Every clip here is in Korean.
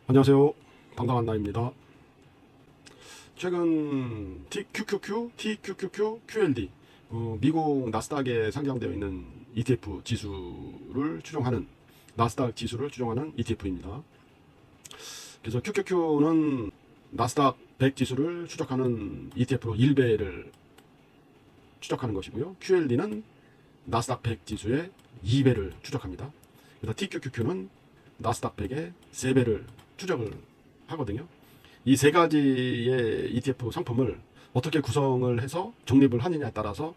안녕하세요. 방당한나입니다. 최근 TQQQ, QLD, 미국 나스닥에 상장되어 있는 ETF 지수를 추종하는, 나스닥 지수를 추종하는 ETF입니다. 그래서 QQQ는 나스닥 100 지수를 추적하는 ETF로 1배를 추적하는 것이고요. QLD는 나스닥 100 지수의 2배를 추적합니다. 그래서 TQQQ는 나스닥 100의 3배를 추적을 하거든요. 이 세 가지의 ETF 상품을 어떻게 구성을 해서 적립을 하느냐에 따라서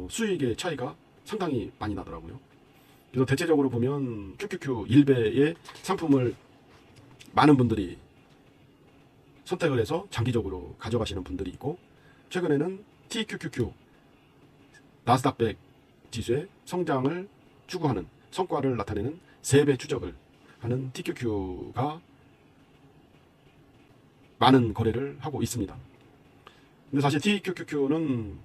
수익의 차이가 상당히 많이 나더라고요. 그래서 대체적으로 보면 QQQ 1배의 상품을 많은 분들이 선택을 해서 장기적으로 가져가시는 분들이 있고, 최근에는 TQQQ 나스닥 100 지수의 성장을 추구하는, 성과를 나타내는 3배 추적을 하는 TQQ가 많은 거래를 하고 있습니다. 근데 사실 TQQQ는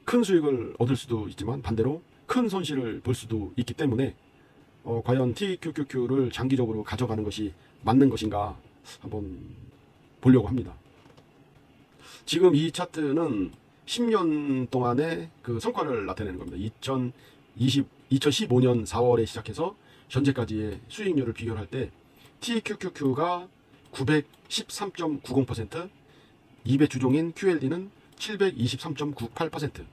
큰 수익을 얻을 수도 있지만 반대로 큰 손실을 볼 수도 있기 때문에 과연 TQQQ를 장기적으로 가져가는 것이 맞는 것인가 한번 보려고 합니다. 지금 이 차트는 10년 동안의 그 성과를 나타내는 겁니다. 2015년 4월에 시작해서 현재까지의 수익률을 비교할 때 TQQQ가 913.90%, 2배 주종인 QLD는 723.98%,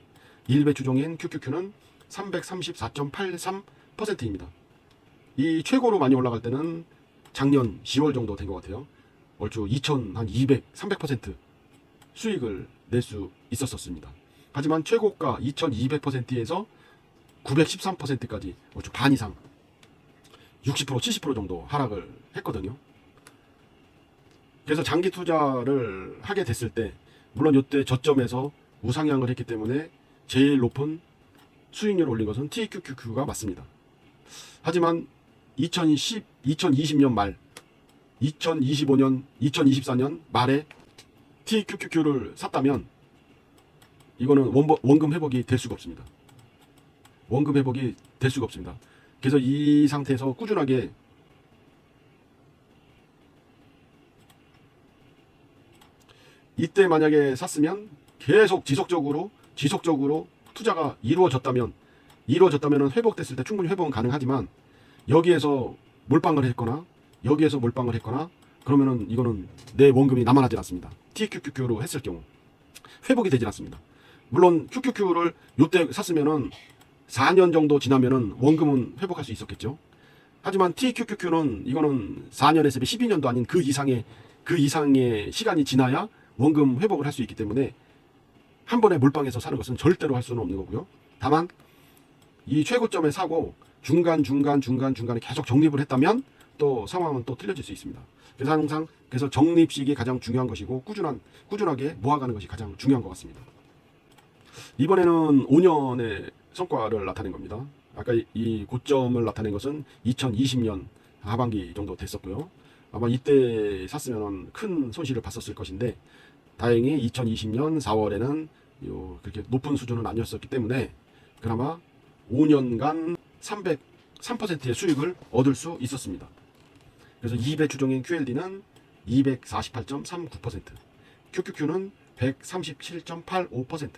1배 주종인 QQQ는 334.83%입니다. 이 최고로 많이 올라갈 때는 작년 10월 정도 된 것 같아요. 얼추 200, 300% 수익을 낼 수 있었습니다. 하지만 최고가 2200%에서 913%까지 얼추 반 이상 60%, 70% 정도 하락을 했거든요. 그래서 장기 투자를 하게 됐을 때, 물론 이때 저점에서 우상향을 했기 때문에 제일 높은 수익률을 올린 것은 TQQQ가 맞습니다. 하지만 2020년 말, 2025년, 2024년 말에 TQQQ를 샀다면 이거는 원금 회복이 될 수가 없습니다. 원금 회복이 될 수가 없습니다. 그래서 이 상태에서 꾸준하게 이때 만약에 샀으면 계속 지속적으로 투자가 이루어졌다면 회복됐을 때 충분히 회복은 가능하지만, 여기에서 몰빵을 했거나 그러면은 이거는 내 원금이 남아나질 않습니다. TQQQ로 했을 경우 회복이 되질 않습니다. 물론 QQQ를 요때 샀으면은 4년 정도 지나면은 원금은 회복할 수 있었겠죠. 하지만 TQQQ는 이거는 4년에서 12년도 아닌 그 이상의 시간이 지나야 원금 회복을 할 수 있기 때문에 한 번에 몰빵해서 사는 것은 절대로 할 수는 없는 거고요. 다만 이 최고점에 사고 중간에 계속 적립을 했다면 또 상황은 또 틀려질 수 있습니다. 그래서 항상 적립식이 가장 중요한 것이고, 꾸준하게 모아가는 것이 가장 중요한 것 같습니다. 이번에는 5년의 성과를 나타낸 겁니다. 아까 이 고점을 나타낸 것은 2020년 하반기 정도 됐었고요. 아마 이때 샀으면 큰 손실을 봤었을 것인데, 다행히 2020년 4월에는 그렇게 높은 수준은 아니었었기 때문에 그나마 5년간 303%의 수익을 얻을 수 있었습니다. 그래서 2배 주종인 QLD는 248.39%, QQQ는 137.85%.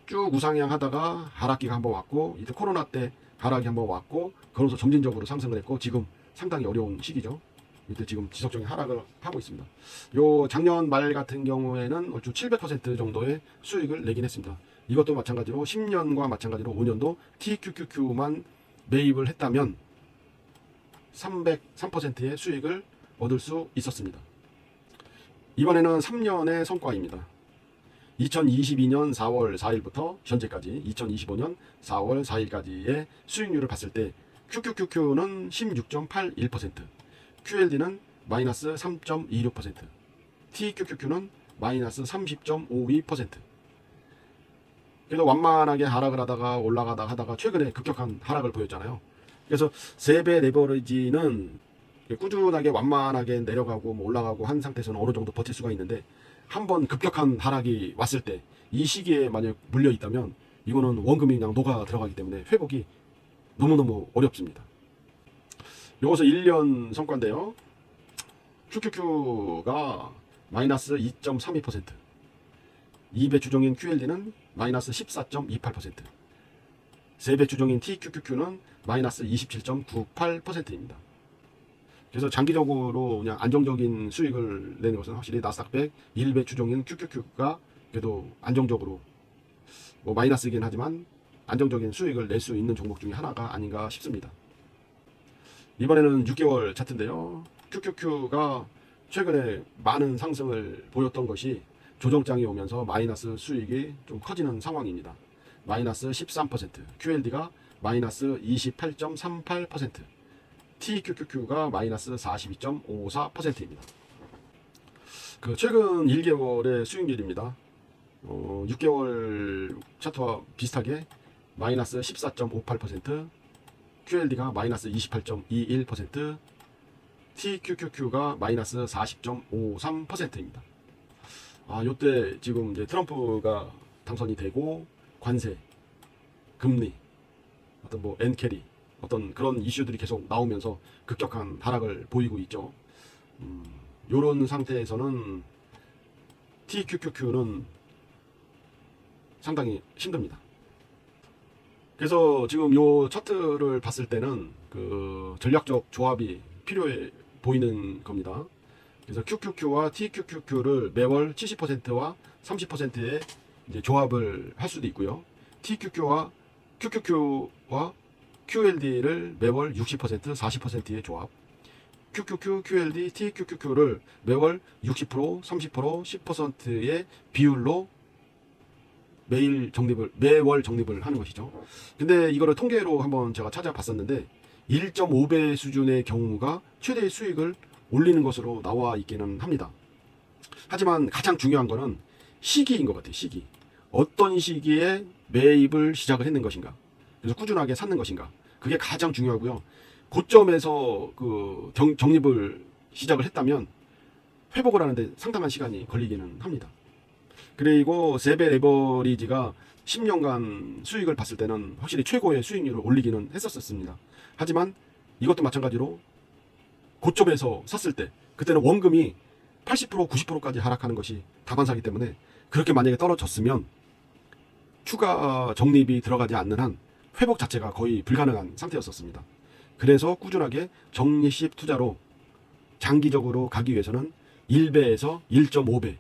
쭉 우상향 하다가 하락기가 한번 왔고, 이제 코로나 때 하락이 한번 왔고, 그러면서 점진적으로 상승을 했고, 지금 상당히 어려운 시기죠. 이때 지금 지속적인 하락을 하고 있습니다. 요 작년 말 같은 경우에는 얼추 700% 정도의 수익을 내긴 했습니다. 이것도 마찬가지로 10년과 마찬가지로 5년도 TQQQ만 매입을 했다면 303%의 수익을 얻을 수 있었습니다. 이번에는 3년의 성과입니다. 2022년 4월 4일부터 현재까지 2025년 4월 4일까지의 수익률을 봤을 때 QQQQ는 16.81%, QLD는 마이너스 3.26%, TQQQ는 마이너스 30.52%. 그래서 완만하게 하락을 하다가 올라가다가 하다가 최근에 급격한 하락을 보였잖아요. 그래서 3배 레버리지는 꾸준하게 완만하게 내려가고 올라가고 한 상태에서는 어느 정도 버틸 수가 있는데, 한번 급격한 하락이 왔을 때 이 시기에 만약 물려 있다면 이거는 원금이 그냥 녹아 들어가기 때문에 회복이 너무너무 어렵습니다. 요것은 1년 성과인데요. QQQ가 마이너스 2.32%, 2배 주종인 QLD는 마이너스 14.28%, 3배 주종인 TQQQ는 마이너스 27.98%입니다. 그래서 장기적으로 그냥 안정적인 수익을 내는 것은 확실히 나스닥 100 1배 주종인 QQQ가 그래도 안정적으로 뭐 마이너스이긴 하지만 안정적인 수익을 낼 수 있는 종목 중에 하나가 아닌가 싶습니다. 이번에는 6개월 차트인데요. QQQ가 최근에 많은 상승을 보였던 것이 조정장이 오면서 마이너스 수익이 좀 커지는 상황입니다. 마이너스 13%, QLD가 마이너스 28.38%, TQQQ가 마이너스 42.54%입니다. 그 최근 1개월의 수익률입니다. 6개월 차트와 비슷하게 마이너스 14.58%, QLD가 마이너스 28.21%, TQQQ가 마이너스 40.53%입니다. 요때 지금 이제 트럼프가 당선이 되고 관세, 금리, 어떤 뭐 엔캐리, 어떤 그런 이슈들이 계속 나오면서 급격한 하락을 보이고 있죠. 요런 상태에서는 TQQQ는 상당히 힘듭니다. 그래서 지금 요 차트를 봤을 때는 그 전략적 조합이 필요해 보이는 겁니다. 그래서 QQQ와 TQQQ를 매월 70%와 30%의 이제 조합을 할 수도 있고요. TQQ와 QQQ와 QLD를 매월 60%, 40%의 조합. QQQ, QLD, TQQQ를 매월 60%, 30%, 10%의 비율로 매월 적립을 하는 것이죠. 근데 이거를 통계로 한번 제가 찾아봤었는데 1.5배 수준의 경우가 최대의 수익을 올리는 것으로 나와 있기는 합니다. 하지만 가장 중요한 거는 시기인 것 같아요. 시기. 어떤 시기에 매입을 시작을 했는 것인가. 그래서 꾸준하게 샀는 것인가. 그게 가장 중요하고요. 고점에서 그 적립을 시작을 했다면 회복을 하는데 상당한 시간이 걸리기는 합니다. 그리고 3배 레버리지가 10년간 수익을 봤을 때는 확실히 최고의 수익률을 올리기는 했었습니다. 하지만 이것도 마찬가지로 고점에서 샀을 때 그때는 원금이 80%, 90%까지 하락하는 것이 다반사이기 때문에 그렇게 만약에 떨어졌으면 추가 적립이 들어가지 않는 한 회복 자체가 거의 불가능한 상태였었습니다. 그래서 꾸준하게 적립식 투자로 장기적으로 가기 위해서는 1배에서 1.5배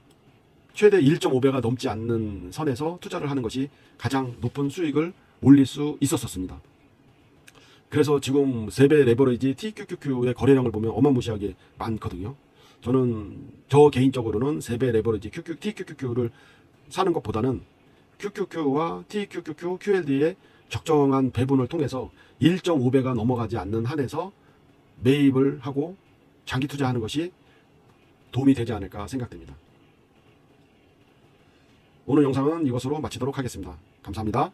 최대 1.5배가 넘지 않는 선에서 투자를 하는 것이 가장 높은 수익을 올릴 수 있었습니다. 그래서 지금 3배 레버리지 TQQQ의 거래량을 보면 어마무시하게 많거든요. 저 개인적으로는 3배 레버리지 TQQQ를 사는 것보다는 QQQ와 TQQQ, QLD의 적정한 배분을 통해서 1.5배가 넘어가지 않는 한에서 매입을 하고 장기 투자하는 것이 도움이 되지 않을까 생각됩니다. 오늘 영상은 이것으로 마치도록 하겠습니다. 감사합니다.